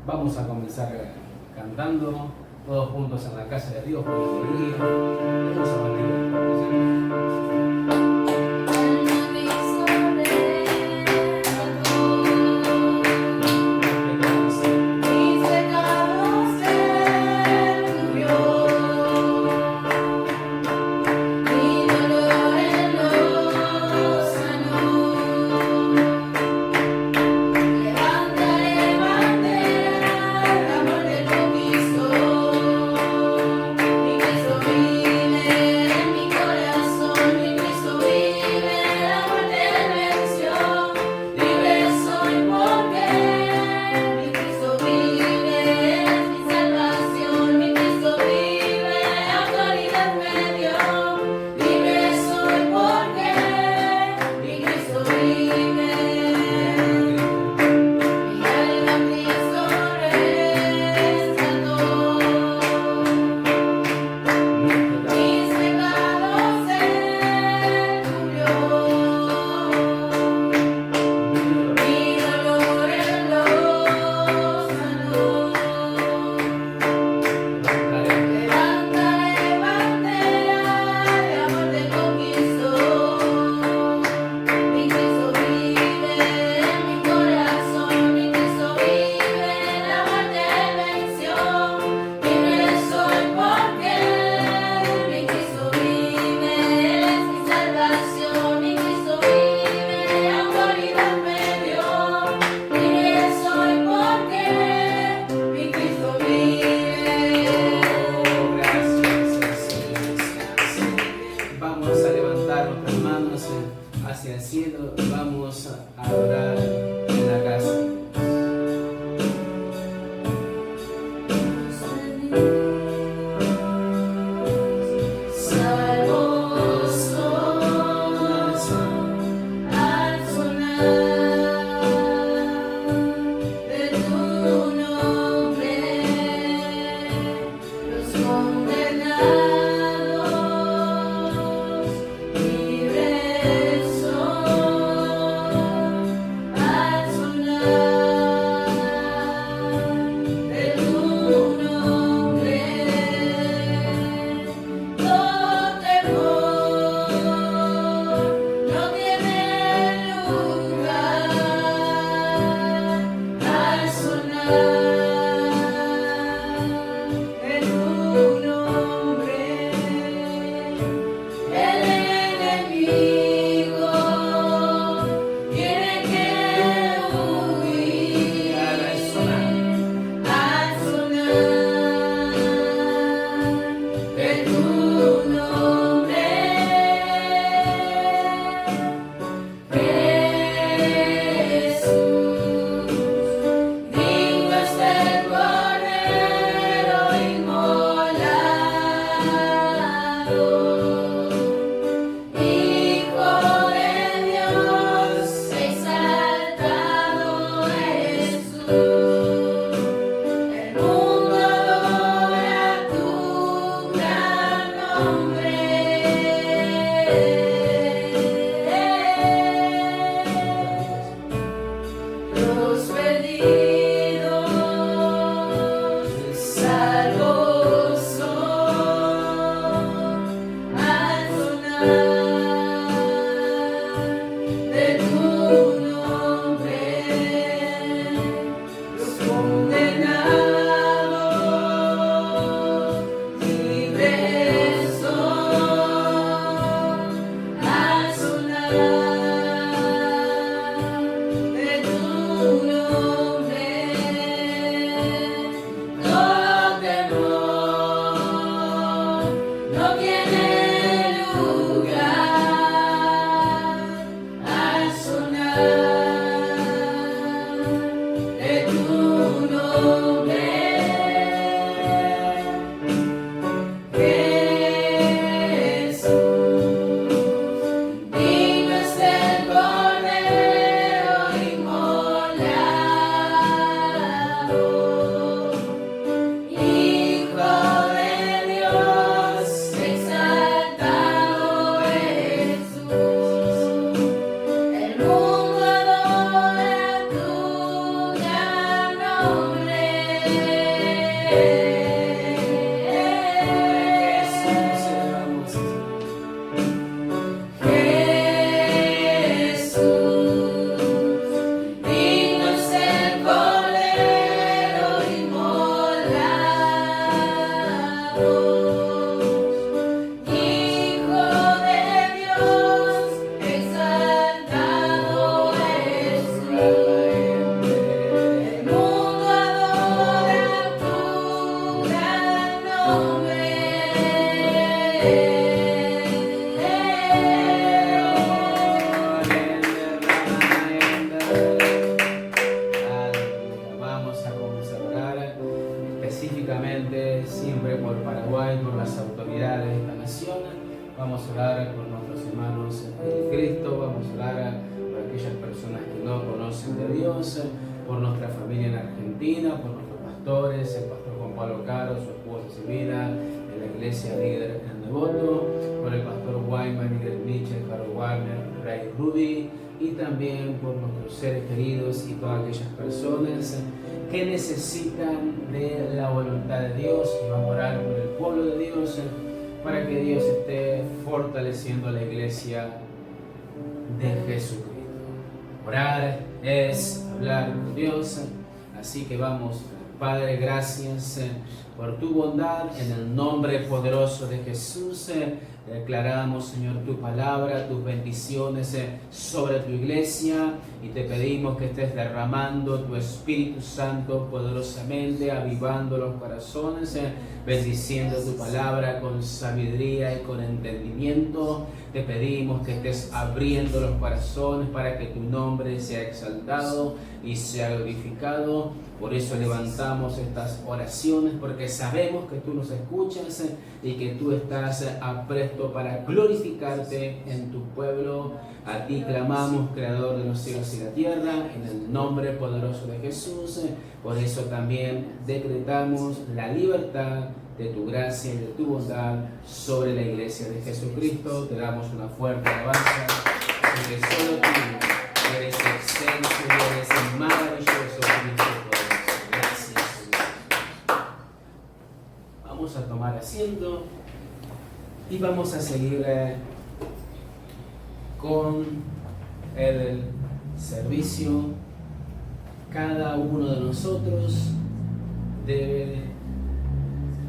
Vamos a comenzar cantando todos juntos en la casa de Dios por la alegría. Vamos a partir. Hacia el cielo y vamos a adorar en la casa. Sonar conocen de Dios, por nuestra familia en Argentina, por nuestros pastores, el pastor Juan Pablo Caro, su esposa Silvina, en la iglesia líder en Devoto, por el pastor Wyman, Miguel Mitchell, Harold Warner, Ray Ruby, y también por nuestros seres queridos y todas aquellas personas que necesitan de la voluntad de Dios. Y vamos a orar por el pueblo de Dios para que Dios esté fortaleciendo a la iglesia de Jesucristo. Orar es hablar con Dios, así que vamos. Padre, gracias por tu bondad, en el nombre poderoso de Jesús. Declaramos, Señor, tu palabra, tus bendiciones sobre tu iglesia, y te pedimos que estés derramando tu Espíritu Santo poderosamente, avivando los corazones, bendiciendo tu palabra con sabiduría y con entendimiento. Te pedimos que estés abriendo los corazones para que tu nombre sea exaltado y sea glorificado. Por eso levantamos estas oraciones, porque sabemos que tú nos escuchas y que tú estás apresto para glorificarte en tu pueblo. A ti clamamos, Creador de los cielos y la tierra, en el nombre poderoso de Jesús. Por eso también decretamos la libertad de tu gracia y de tu bondad sobre la iglesia de Jesucristo. Te damos una fuerte alabanza, porque solo tú eres excelso y eres maravilloso, Cristo poderoso. Gracias. Vamos a tomar asiento y vamos a seguir con el servicio. Cada uno de nosotros debe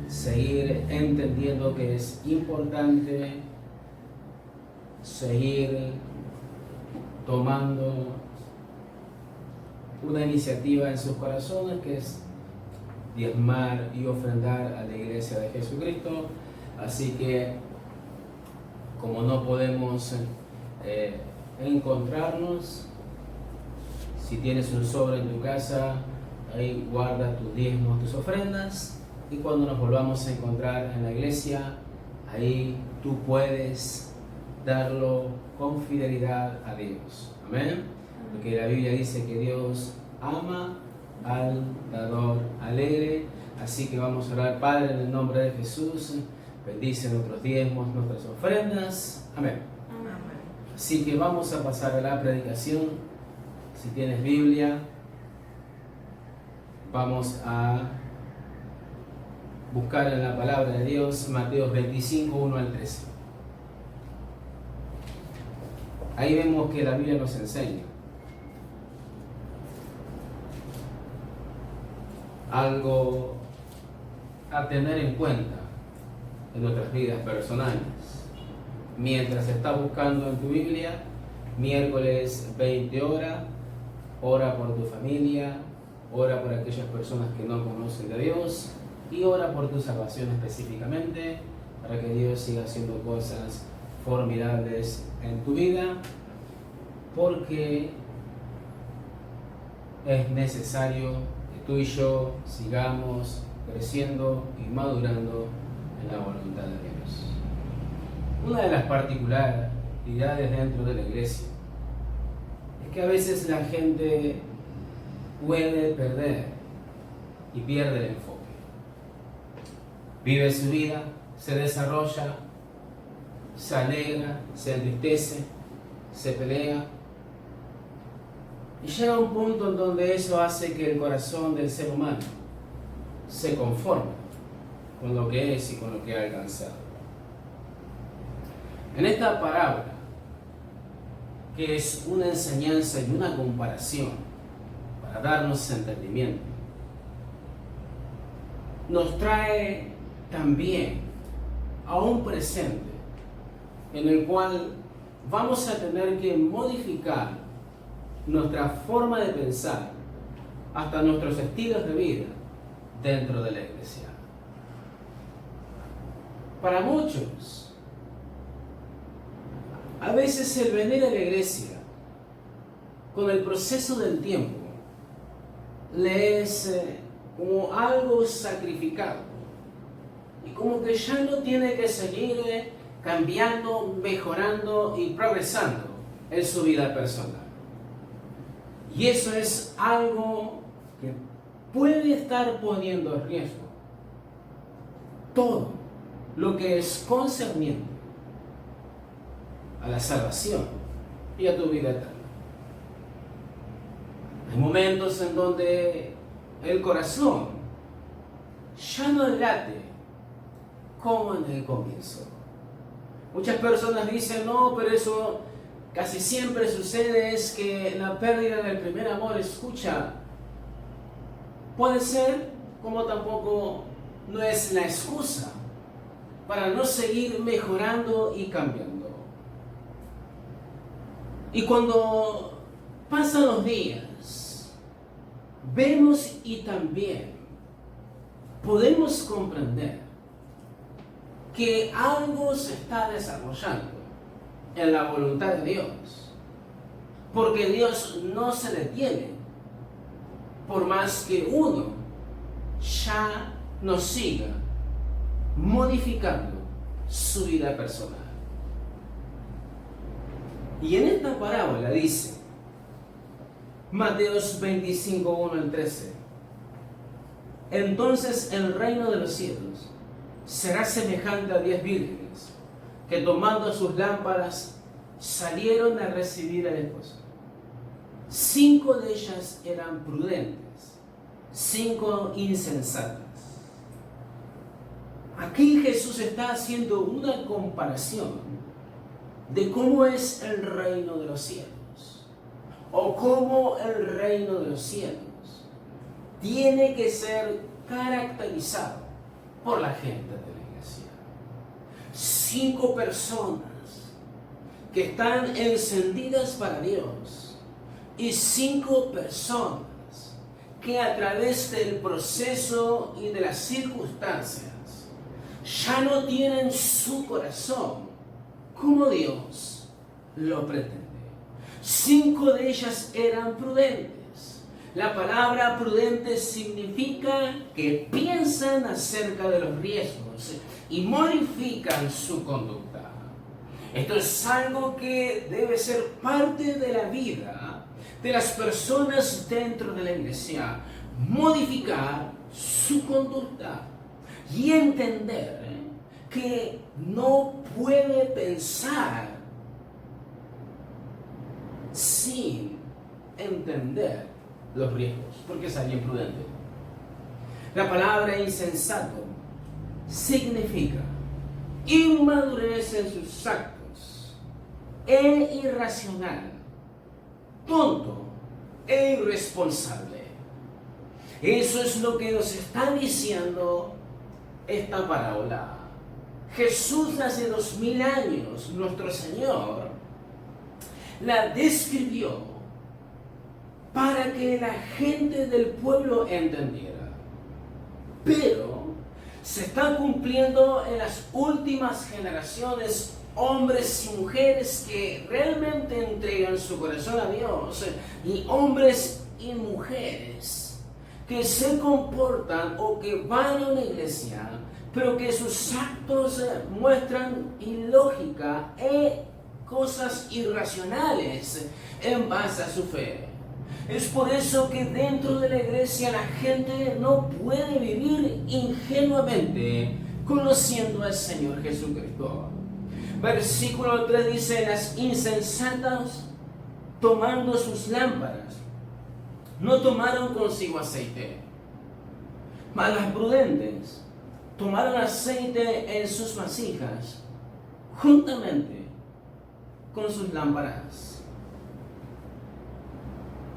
seguir entendiendo que es importante seguir tomando una iniciativa en sus corazones, que es diezmar y ofrendar a la iglesia de Jesucristo. Así que, como no podemos encontrarnos, si tienes un sobre en tu casa, ahí guarda tus diezmos, tus ofrendas, y cuando nos volvamos a encontrar en la iglesia, ahí tú puedes darlo con fidelidad a Dios. Amén. Porque la Biblia dice que Dios ama al dador alegre. Así que vamos a orar. Padre, en el nombre de Jesús, bendice nuestros diezmos, nuestras ofrendas. Amén. Así que vamos a pasar a la predicación. Si tienes Biblia, vamos a buscar en la palabra de Dios Mateo 25, 1 al 13. Ahí vemos que la Biblia nos enseña algo a tener en cuenta en nuestras vidas personales. Mientras estás buscando en tu Biblia, miércoles 20 horas, ora por tu familia, ora por aquellas personas que no conocen de Dios, y ora por tu salvación específicamente, para que Dios siga haciendo cosas formidables en tu vida, porque es necesario que tú y yo sigamos creciendo y madurando en la voluntad de Dios. Una de las particularidades dentro de la iglesia es que a veces la gente puede perder y pierde el enfoque. Vive su vida, se desarrolla, se alegra, se entristece, se pelea, y llega un punto en donde eso hace que el corazón del ser humano se conforme con lo que es y con lo que ha alcanzado. En esta parábola, que es una enseñanza y una comparación para darnos entendimiento, nos trae también a un presente en el cual vamos a tener que modificar nuestra forma de pensar, hasta nuestros estilos de vida dentro de la iglesia. Para muchos, a veces el venir a la iglesia con el proceso del tiempo le es como algo sacrificado, y como que ya no tiene que seguir cambiando, mejorando y progresando en su vida personal. Y eso es algo que puede estar poniendo en riesgo todo lo que es concerniente a la salvación y a tu vida eterna. Hay momentos en donde el corazón ya no late como en el comienzo. Muchas personas dicen, no, pero eso casi siempre sucede, es que la pérdida del primer amor, escucha, puede ser, como tampoco no es la excusa para no seguir mejorando y cambiando. Y cuando pasan los días, vemos y también podemos comprender que algo se está desarrollando en la voluntad de Dios, porque Dios no se detiene por más que uno ya no siga modificando su vida personal. Y en esta parábola dice, Mateos 25, 1 al 13, entonces el reino de los cielos será semejante a 10 vírgenes que tomando sus lámparas salieron a recibir al esposo. 5 de ellas eran prudentes, 5 insensatas. Aquí Jesús está haciendo una comparación de cómo es el reino de los cielos, o cómo el reino de los cielos tiene que ser caracterizado por la gente de la iglesia. 5 personas que están encendidas para Dios y 5 personas que a través del proceso y de las circunstancias ya no tienen su corazón como Dios lo pretende. 5 de ellas eran prudentes. La palabra prudente significa que piensan acerca de los riesgos y modifican su conducta. Esto es algo que debe ser parte de la vida de las personas dentro de la iglesia. Modificar su conducta y entender que no puede pensar sin entender los riesgos, porque es alguien prudente. La palabra insensato significa inmadurez en sus actos, irracional, tonto e irresponsable. Eso es lo que nos está diciendo esta parábola. Jesús hace 2000 años, nuestro Señor, la describió para que la gente del pueblo entendiera. Pero se está cumpliendo en las últimas generaciones, hombres y mujeres que realmente entregan su corazón a Dios, y hombres y mujeres que se comportan o que van a una iglesia, pero que sus actos muestran ilógica e cosas irracionales en base a su fe. Es por eso que dentro de la iglesia la gente no puede vivir ingenuamente conociendo al Señor Jesucristo. Versículo 3 dice, las insensatas tomando sus lámparas no tomaron consigo aceite, mas las prudentes tomaron aceite en sus vasijas juntamente con sus lámparas.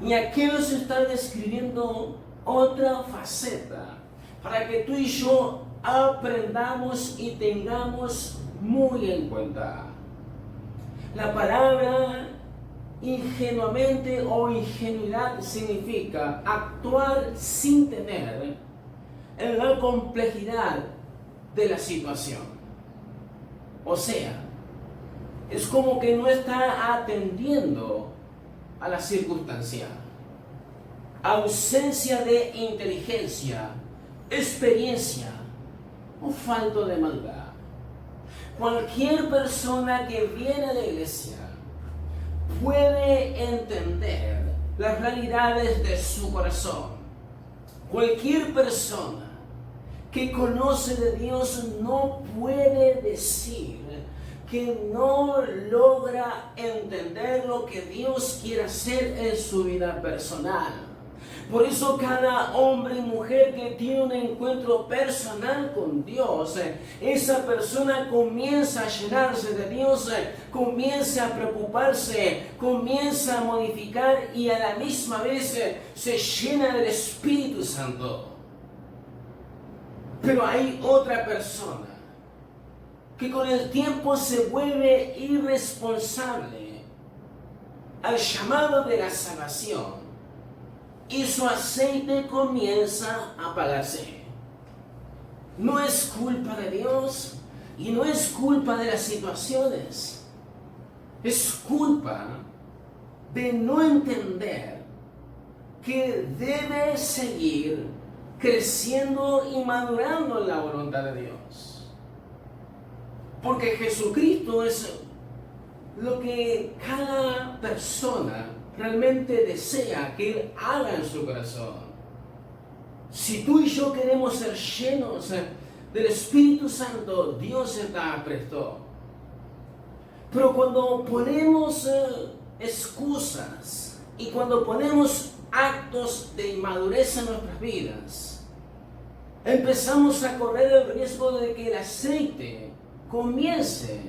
Y aquí nos está describiendo otra faceta para que tú y yo aprendamos y tengamos muy en cuenta. La palabra ingenuamente o ingenuidad significa actuar sin tener en la complejidad de la situación. O sea, es como que no está atendiendo a la circunstancia. Ausencia de inteligencia, experiencia o falta de maldad. Cualquier persona que viene a la iglesia puede entender las realidades de su corazón. Cualquier persona que conoce de Dios no puede decir que no logra entender lo que Dios quiere hacer en su vida personal. Por eso cada hombre y mujer que tiene un encuentro personal con Dios, esa persona comienza a llenarse de Dios, comienza a preocuparse, comienza a modificar y a la misma vez se llena del Espíritu Santo. Pero hay otra persona que con el tiempo se vuelve irresponsable al llamado de la salvación y su aceite comienza a apagarse. No es culpa de Dios y no es culpa de las situaciones. Es culpa de no entender que debe seguir creciendo y madurando en la voluntad de Dios. Porque Jesucristo es lo que cada persona realmente desea que Él haga en su corazón. Si tú y yo queremos ser llenos del Espíritu Santo, Dios está presto. Pero cuando ponemos excusas y cuando ponemos actos de inmadurez en nuestras vidas, empezamos a correr el riesgo de que el aceite comience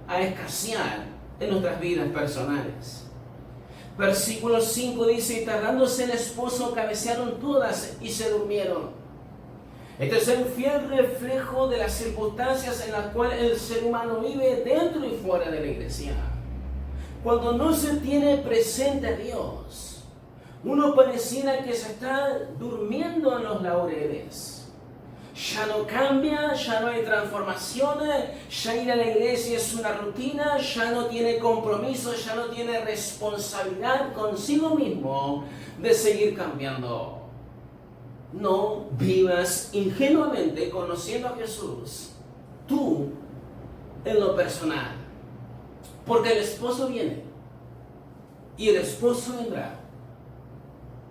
a escasear en nuestras vidas personales. Versículo 5 dice: y tardándose el esposo, cabecearon todas y se durmieron. Este es el fiel reflejo de las circunstancias en las cuales el ser humano vive dentro y fuera de la iglesia. Cuando no se tiene presente a Dios, uno pareciera que se está durmiendo en los laureles. Ya no cambia, ya no hay transformaciones, ya ir a la iglesia es una rutina, ya no tiene compromiso, ya no tiene responsabilidad consigo mismo de seguir cambiando. No vivas ingenuamente conociendo a Jesús, tú en lo personal, porque el esposo viene y el esposo vendrá,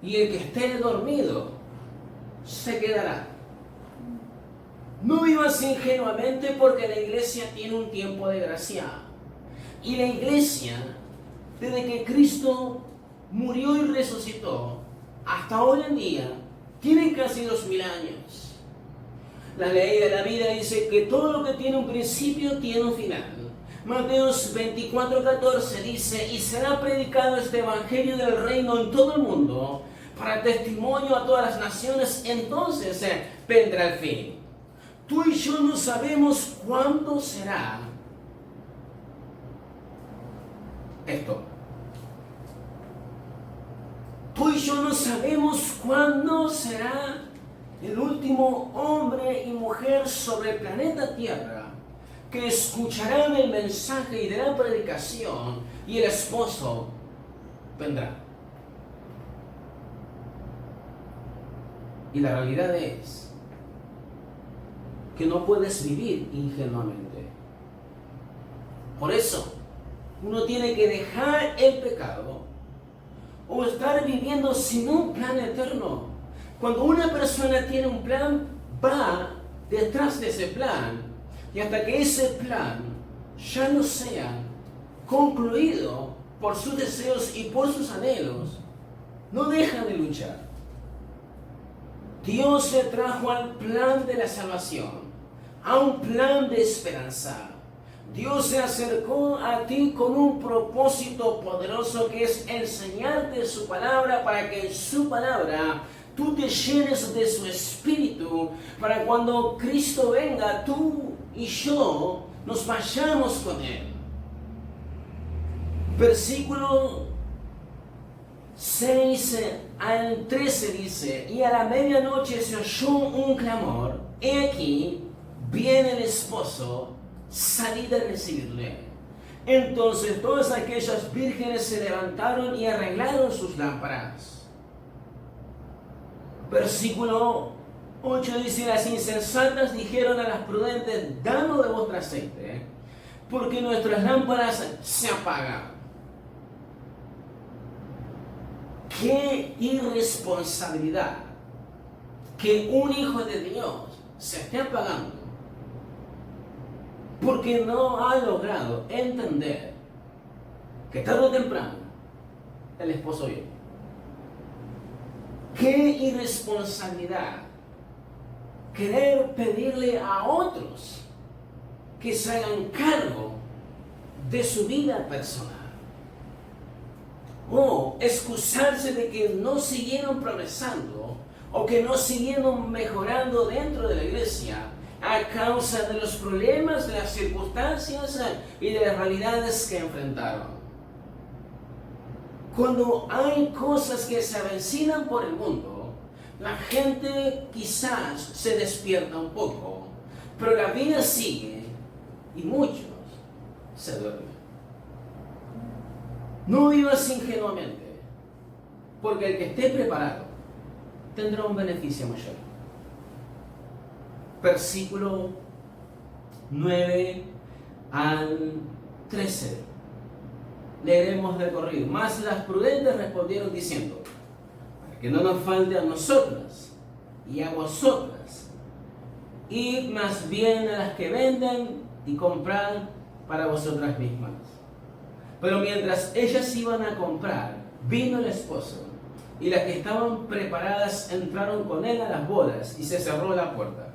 y el que esté dormido se quedará. No vivas ingenuamente, porque la iglesia tiene un tiempo de gracia. Y la iglesia, desde que Cristo murió y resucitó hasta hoy en día, tiene casi 2000 años. La ley de la vida dice que todo lo que tiene un principio tiene un final. Mateos 24:14 dice: y será predicado este evangelio del reino en todo el mundo para testimonio a todas las naciones, entonces vendrá el fin. Tú y yo no sabemos cuándo será esto. Tú y yo no sabemos cuándo será el último hombre y mujer sobre el planeta Tierra que escucharán el mensaje y de la predicación, y el esposo vendrá. Y la realidad es que no puedes vivir ingenuamente. Por eso, uno tiene que dejar el pecado o estar viviendo sin un plan eterno. Cuando una persona tiene un plan, va detrás de ese plan, y hasta que ese plan ya no sea concluido por sus deseos y por sus anhelos, no deja de luchar. Dios se trajo al plan de la salvación, a un plan de esperanza. Dios se acercó a ti con un propósito poderoso, que es enseñarte su palabra, para que en su palabra tú te llenes de su espíritu, para cuando Cristo venga, tú y yo nos vayamos con Él. Versículo 6 al 13 dice: y a la medianoche se oyó un clamor, he aquí, viene el esposo, salid a recibirle. Entonces todas aquellas vírgenes se levantaron y arreglaron sus lámparas. Versículo 8 dice: las insensatas dijeron a las prudentes: danos de vuestro aceite, porque nuestras lámparas se apagan. qué irresponsabilidad que un hijo de Dios se esté apagando porque no ha logrado entender que tarde o temprano el esposo viene. Qué irresponsabilidad querer pedirle a otros que se hagan cargo de su vida personal, o excusarse de que no siguieron progresando o que no siguieron mejorando dentro de la iglesia a causa de los problemas, de las circunstancias y de las realidades que enfrentaron. Cuando hay cosas que se avecinan por el mundo, la gente quizás se despierta un poco, pero la vida sigue y muchos se duermen. No vivas ingenuamente, porque el que esté preparado tendrá un beneficio mayor. Versículo 9 al 13. Leeremos de corrido. Mas las prudentes respondieron diciendo: para que no nos falte a nosotras y a vosotras, id más bien a las que venden y comprad para vosotras mismas. Pero mientras ellas iban a comprar, vino el esposo, y las que estaban preparadas entraron con él a las bodas, y se cerró la puerta.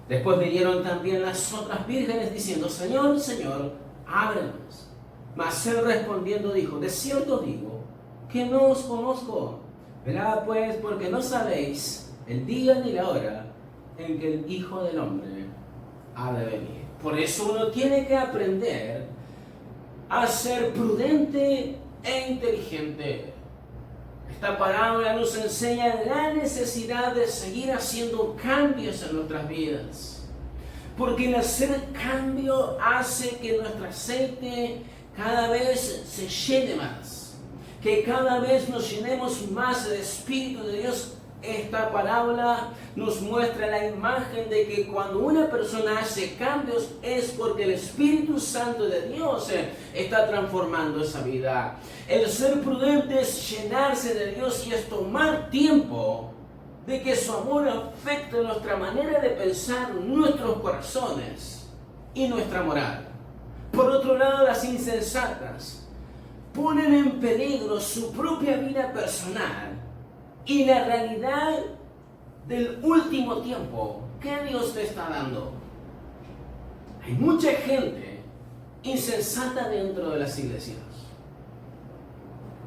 Después vinieron también las otras vírgenes diciendo: Señor, Señor, ábrenos. Mas él respondiendo dijo: de cierto digo que no os conozco. Velad pues, porque no sabéis el día ni la hora en que el Hijo del Hombre ha de venir. Por eso uno tiene que aprender a ser prudente e inteligente. Esta parábola nos enseña la necesidad de seguir haciendo cambios en nuestras vidas, porque el hacer cambio hace que nuestro aceite cada vez se llene más, que cada vez nos llenemos más del Espíritu de Dios. Esta parábola nos muestra la imagen de que cuando una persona hace cambios es porque el Espíritu Santo de Dios está transformando esa vida. El ser prudente es llenarse de Dios y es tomar tiempo de que su amor afecte nuestra manera de pensar, nuestros corazones y nuestra moral. Por otro lado, las insensatas ponen en peligro su propia vida personal y la realidad del último tiempo que Dios te está dando. Hay mucha gente insensata dentro de las iglesias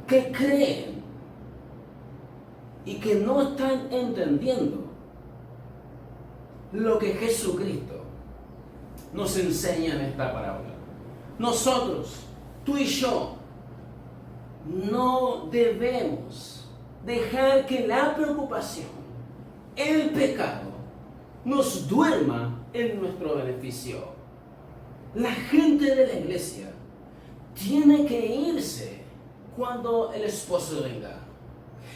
que creen y que no están entendiendo lo que Jesucristo nos enseña en esta parábola. Nosotros, tú y yo, no debemos dejar que la preocupación, el pecado, nos duerma en nuestro beneficio. La gente de la iglesia tiene que irse cuando el esposo venga.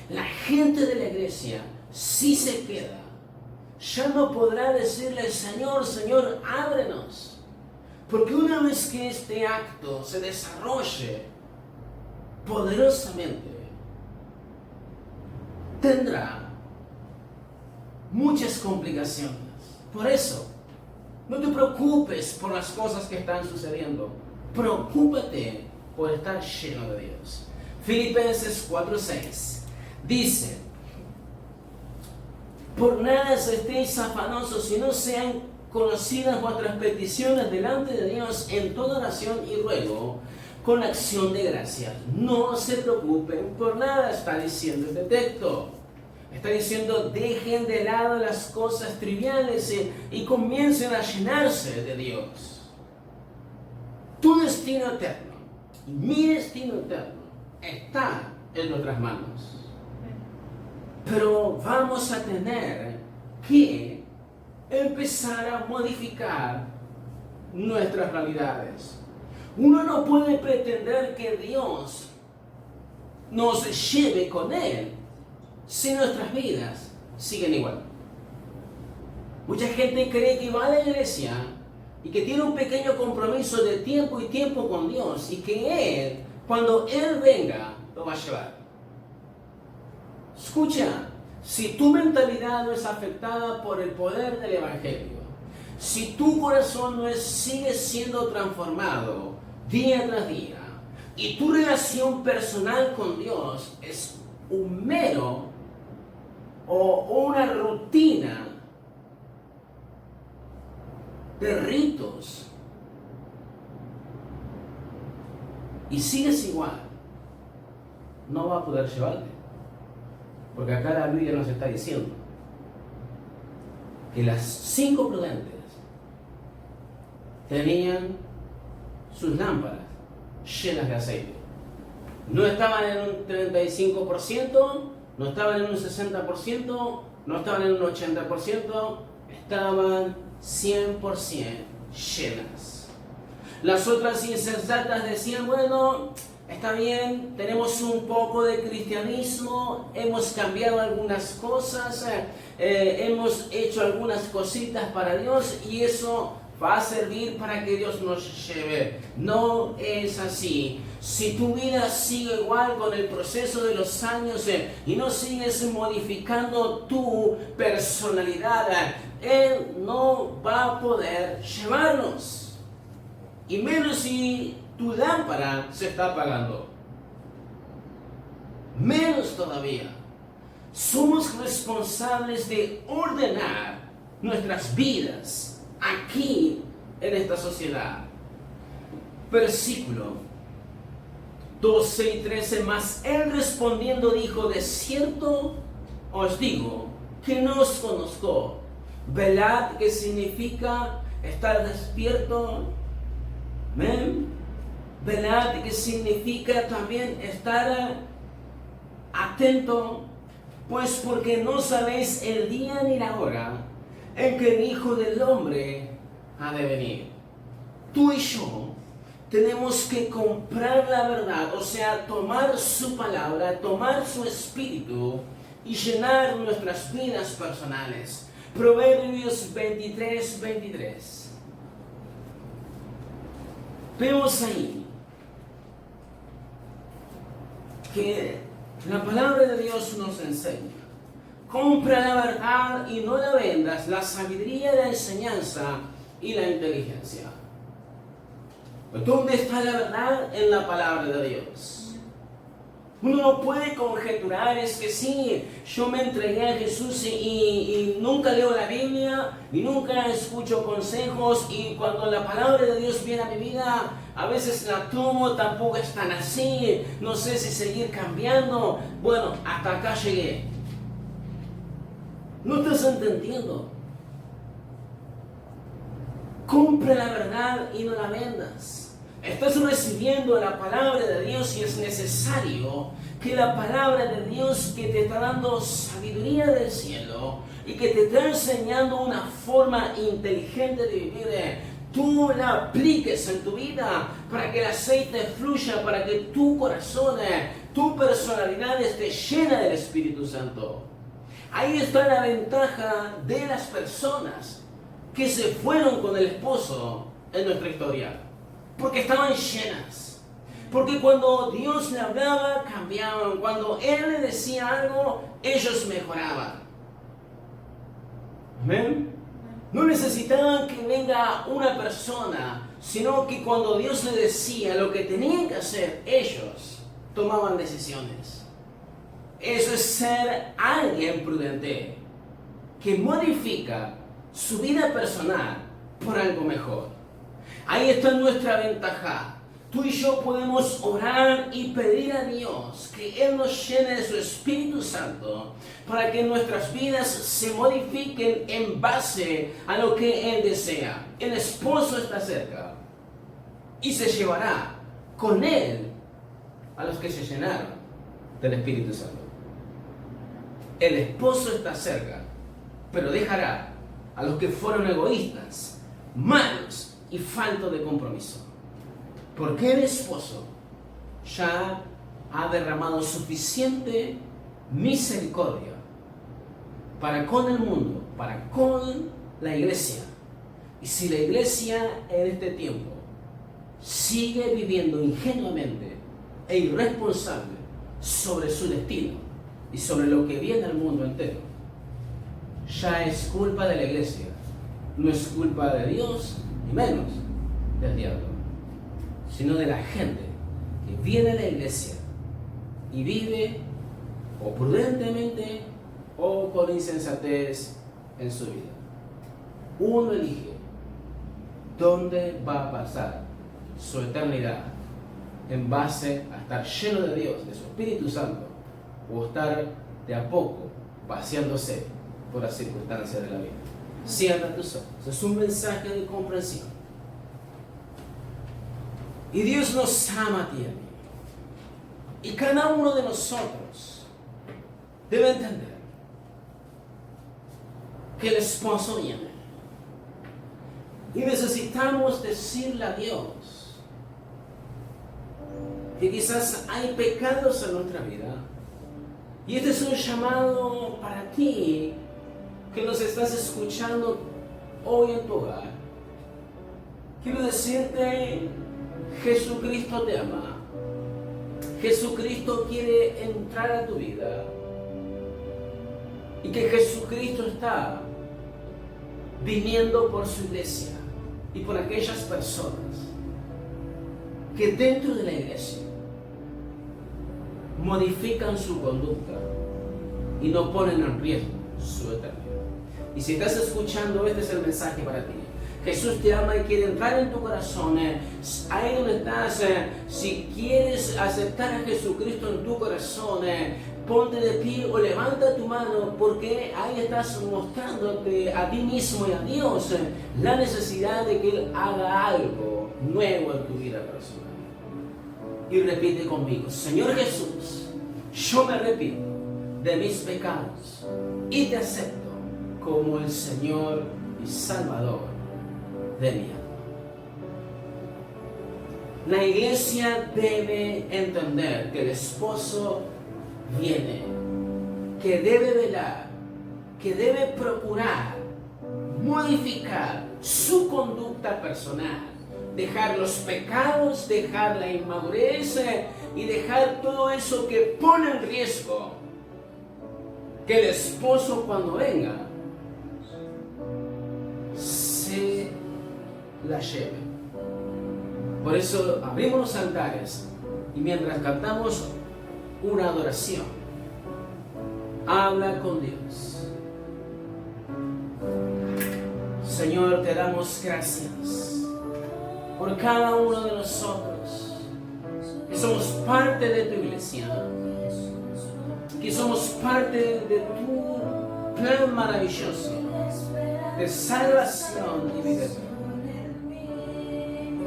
La gente de la iglesia, si se queda, ya no podrá decirle: Señor, Señor, ábrenos. Porque una vez que este acto se desarrolle poderosamente, tendrá muchas complicaciones. Por eso, no te preocupes por las cosas que están sucediendo. Preocúpate por estar lleno de Dios. Filipenses 4:6 dice: por nada estéis afanosos, sino sean conocidas vuestras peticiones delante de Dios en toda oración y ruego, con acción de gracias. No se preocupen por nada, está diciendo este texto. Está diciendo: dejen de lado las cosas triviales y comiencen a llenarse de Dios. Tu destino eterno y mi destino eterno está en nuestras manos. Pero vamos a tener que empezar a modificar nuestras realidades. Uno no puede pretender que Dios nos lleve con Él si nuestras vidas siguen igual. Mucha gente cree que va a la iglesia y que tiene un pequeño compromiso de tiempo y tiempo con Dios y que Él, cuando Él venga, lo va a llevar. Escucha, si tu mentalidad no es afectada por el poder del Evangelio, si tu corazón sigue siendo transformado día tras día, y tu relación personal con Dios es un mero o una rutina de ritos, y sigues igual, no va a poder llevarte. Porque acá la Biblia nos está diciendo que las 5 prudentes tenían sus lámparas llenas de aceite. No estaban en un 35%, no estaban en un 60%, no estaban en un 80%, estaban 100% llenas. Las otras insensatas decían, bueno, está bien, tenemos un poco de cristianismo, hemos cambiado algunas cosas, hemos hecho algunas cositas para Dios y eso va a servir para que Dios nos lleve. No es así. Si tu vida sigue igual con el proceso de los años y no sigues modificando tu personalidad, Él no va a poder llevarnos. Y menos si tu lámpara se está apagando. Menos todavía. Somos responsables de ordenar nuestras vidas aquí en esta sociedad. Versículo 12 y 13 más. Él respondiendo dijo, de cierto os digo que no os conozco. Velad, que significa estar despierto. Amén. Velad, que significa también estar atento, pues porque no sabéis el día ni la hora en que el Hijo del Hombre ha de venir. Tú y yo tenemos que comprar la verdad, o sea, tomar su palabra, tomar su espíritu y llenar nuestras vidas personales. Proverbios 23:23. Vemos ahí que la palabra de Dios nos enseña: compra la verdad y no la vendas, la sabiduría, la enseñanza y la inteligencia. ¿Dónde está la verdad? En la palabra de Dios. Uno no puede conjeturar, es que sí, yo me entregué a Jesús y nunca leo la Biblia y nunca escucho consejos, y cuando la palabra de Dios viene a mi vida, a veces la tomo, tampoco es tan así, no sé si seguir cambiando. Bueno, hasta acá llegué. ¿No estás entendiendo? Compra la verdad y no la vendas. Estás recibiendo la palabra de Dios y es necesario que la palabra de Dios, que te está dando sabiduría del cielo y que te está enseñando una forma inteligente de vivir, tú la apliques en tu vida para que el aceite fluya, para que tu corazón, tu personalidad esté llena del Espíritu Santo. Ahí está la ventaja de las personas que se fueron con el esposo en nuestra historia. Porque estaban llenas. Porque cuando Dios le hablaba, cambiaban. Cuando Él le decía algo, ellos mejoraban. ¿Amén? No necesitaban que venga una persona, sino que cuando Dios le decía lo que tenían que hacer, ellos tomaban decisiones. Eso es ser alguien prudente, que modifica su vida personal por algo mejor. Ahí está nuestra ventaja. Tú y yo podemos orar y pedir a Dios que Él nos llene de su Espíritu Santo para que nuestras vidas se modifiquen en base a lo que Él desea. El esposo está cerca y se llevará con Él a los que se llenaron del Espíritu Santo. El esposo está cerca, pero dejará a los que fueron egoístas, malos y falto de compromiso. Porque el esposo ya ha derramado suficiente misericordia para con el mundo, para con la iglesia. Y si la iglesia en este tiempo sigue viviendo ingenuamente e irresponsable sobre su destino, y sobre lo que viene al mundo entero, ya es culpa de la iglesia, no es culpa de Dios, ni menos del diablo, sino de la gente que viene a la iglesia y vive o prudentemente o con insensatez en su vida. Uno elige dónde va a pasar su eternidad en base a estar lleno de Dios, de su Espíritu Santo, o estar de a poco paseándose por las circunstancias de la vida. Cierra tus ojos. Es un mensaje de comprensión. Y Dios nos ama a ti y a mí. Y cada uno de nosotros debe entender que el esposo viene. Y necesitamos decirle a Dios que quizás hay pecados en nuestra vida. Y este es un llamado para ti que nos estás escuchando hoy en tu hogar. Quiero decirte, Jesucristo te ama. Jesucristo quiere entrar a tu vida. Y que Jesucristo está viniendo por su iglesia y por aquellas personas que dentro de la iglesia modifican su conducta y no ponen en riesgo su eternidad. Y si estás escuchando, este es el mensaje para ti. Jesús te ama y quiere entrar en tu corazón. Ahí donde estás, si quieres aceptar a Jesucristo en tu corazón, ponte de pie o levanta tu mano, porque ahí estás mostrándote a ti mismo y a Dios la necesidad de que Él haga algo nuevo en tu vida personal. Y repite conmigo: Señor Jesús, yo me arrepiento de mis pecados y te acepto como el Señor y Salvador de mi alma. La iglesia debe entender que el esposo viene, que debe velar, que debe procurar modificar su conducta personal, dejar los pecados, dejar la inmadurez y dejar todo eso que pone en riesgo que el esposo, cuando venga, se la lleve. Por eso abrimos los altares y mientras cantamos una adoración, habla con Dios. Señor, te damos gracias por cada uno de nosotros que somos parte de tu iglesia, que somos parte de tu plan maravilloso de salvación y vida eterna.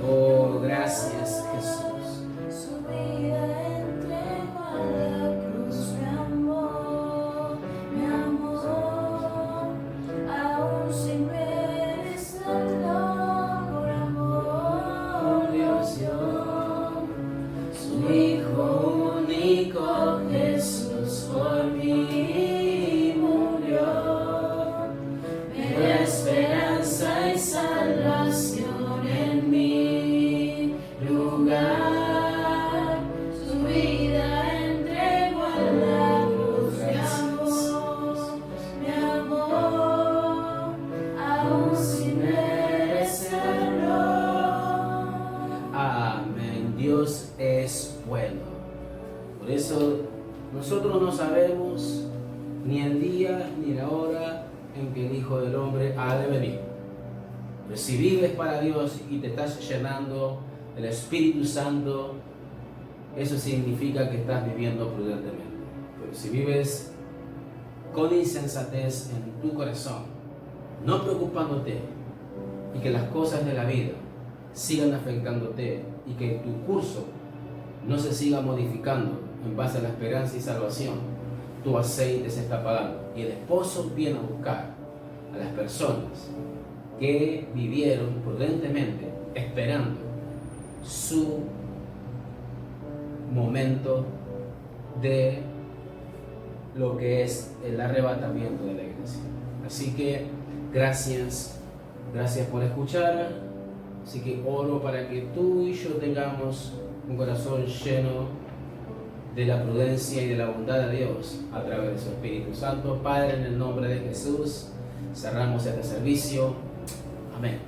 Oh, gracias, Jesús. Dios es bueno. Por eso nosotros no sabemos ni el día ni la hora en que el Hijo del Hombre ha de venir. Pero si vives para Dios y te estás llenando del Espíritu Santo, eso significa que estás viviendo prudentemente. Pero si vives con insensatez en tu corazón, no preocupándote y que las cosas de la vida sigan afectándote y que tu curso no se siga modificando en base a la esperanza y salvación, tu aceite se está apagando y el esposo viene a buscar a las personas que vivieron prudentemente esperando su momento de lo que es el arrebatamiento de la iglesia. Así que gracias por escuchar. Así que oro para que tú y yo tengamos un corazón lleno de la prudencia y de la bondad de Dios a través de su Espíritu Santo. Padre, en el nombre de Jesús, cerramos este servicio. Amén.